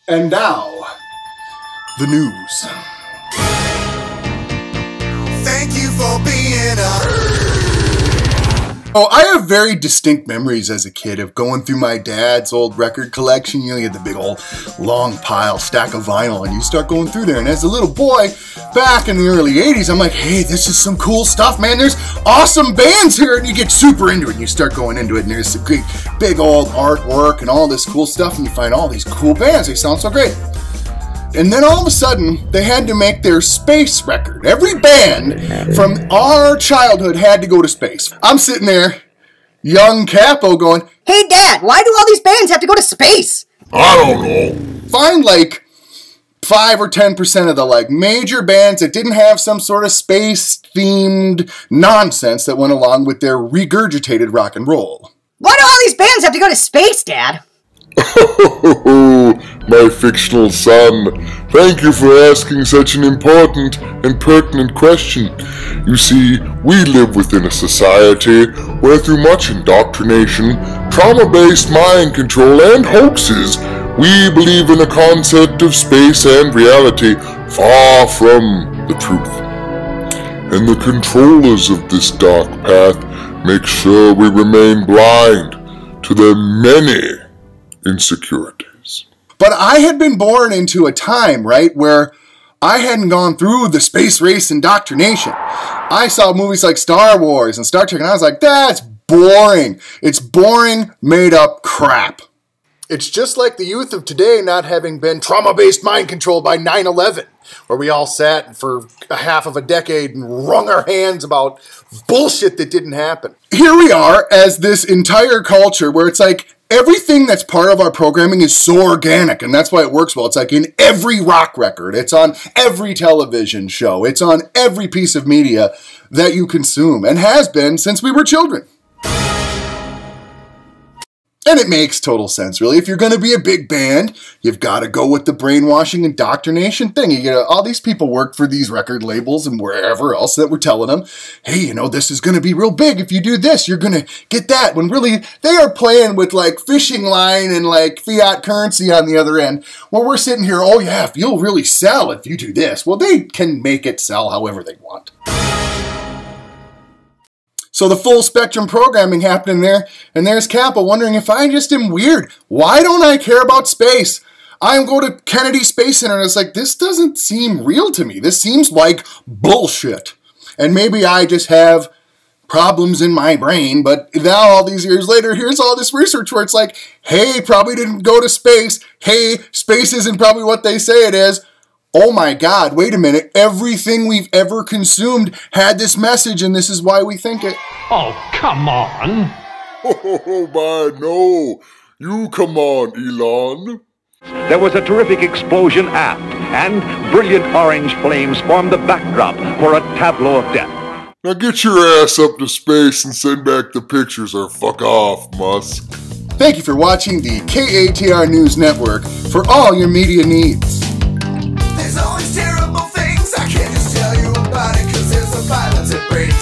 And now, the news. Thank you for being a... Oh, I have very distinct memories as a kid of going through my dad's old record collection. You know, you had the big old long pile stack of vinyl and you start going through there. And as a little boy, back in the early 80s, I'm like, hey, this is some cool stuff, man. There's awesome bands here. And you get super into it and you start going into it. And there's some great big old artwork and all this cool stuff. And you find all these cool bands. They sound so great. And then all of a sudden, they had to make their space record. Every band from our childhood had to go to space. I'm sitting there, young Capo, going, hey, Dad, why do all these bands have to go to space? I don't know. Find like 5 or 10% of the major bands that didn't have some sort of space-themed nonsense that went along with their regurgitated rock and roll. Why do all these bands have to go to space, Dad? Oh, my fictional son, thank you for asking such an important and pertinent question. You see, we live within a society where through much indoctrination, trauma-based mind control and hoaxes, we believe in a concept of space and reality far from the truth. And the controllers of this dark path make sure we remain blind to their many insecurities. But I had been born into a time, right, where I hadn't gone through the space race indoctrination. I saw movies like Star Wars and Star Trek, and I was like, that's boring. It's boring, made-up crap. It's just like the youth of today not having been trauma-based mind controlled by 9/11, where we all sat for a half of a decade and wrung our hands about bullshit that didn't happen. Here we are as this entire culture where it's like, everything that's part of our programming is so organic, and that's why it works well. It's like in every rock record. It's on every television show. It's on every piece of media that you consume, and has been since we were children. And it makes total sense, really. If you're going to be a big band, you've got to go with the brainwashing indoctrination thing. You get all these people work for these record labels and wherever else that were telling them, hey, you know, this is going to be real big. If you do this, you're going to get that. When really, they are playing with fishing line and fiat currency on the other end. Well, we're sitting here, oh yeah, you'll really sell if you do this. Well, they can make it sell however they want. So the full spectrum programming happening there, and there's Kappa wondering if I just am weird. Why don't I care about space? I go to Kennedy Space Center and it's like, this doesn't seem real to me. This seems like bullshit. And maybe I just have problems in my brain, but now all these years later, here's all this research where it's like, hey, probably didn't go to space. Hey, space isn't probably what they say it is. Oh my God, wait a minute. Everything we've ever consumed had this message, and this is why we think it. Oh, come on. Oh, my, no. You come on, Elon. There was a terrific explosion aft, and brilliant orange flames formed the backdrop for a tableau of death. Now get your ass up to space and send back the pictures or fuck off, Musk. Thank you for watching the KaTR News Network for all your media needs. There's always terrible things, I can't just tell you about it, 'cause there's a violence that breaks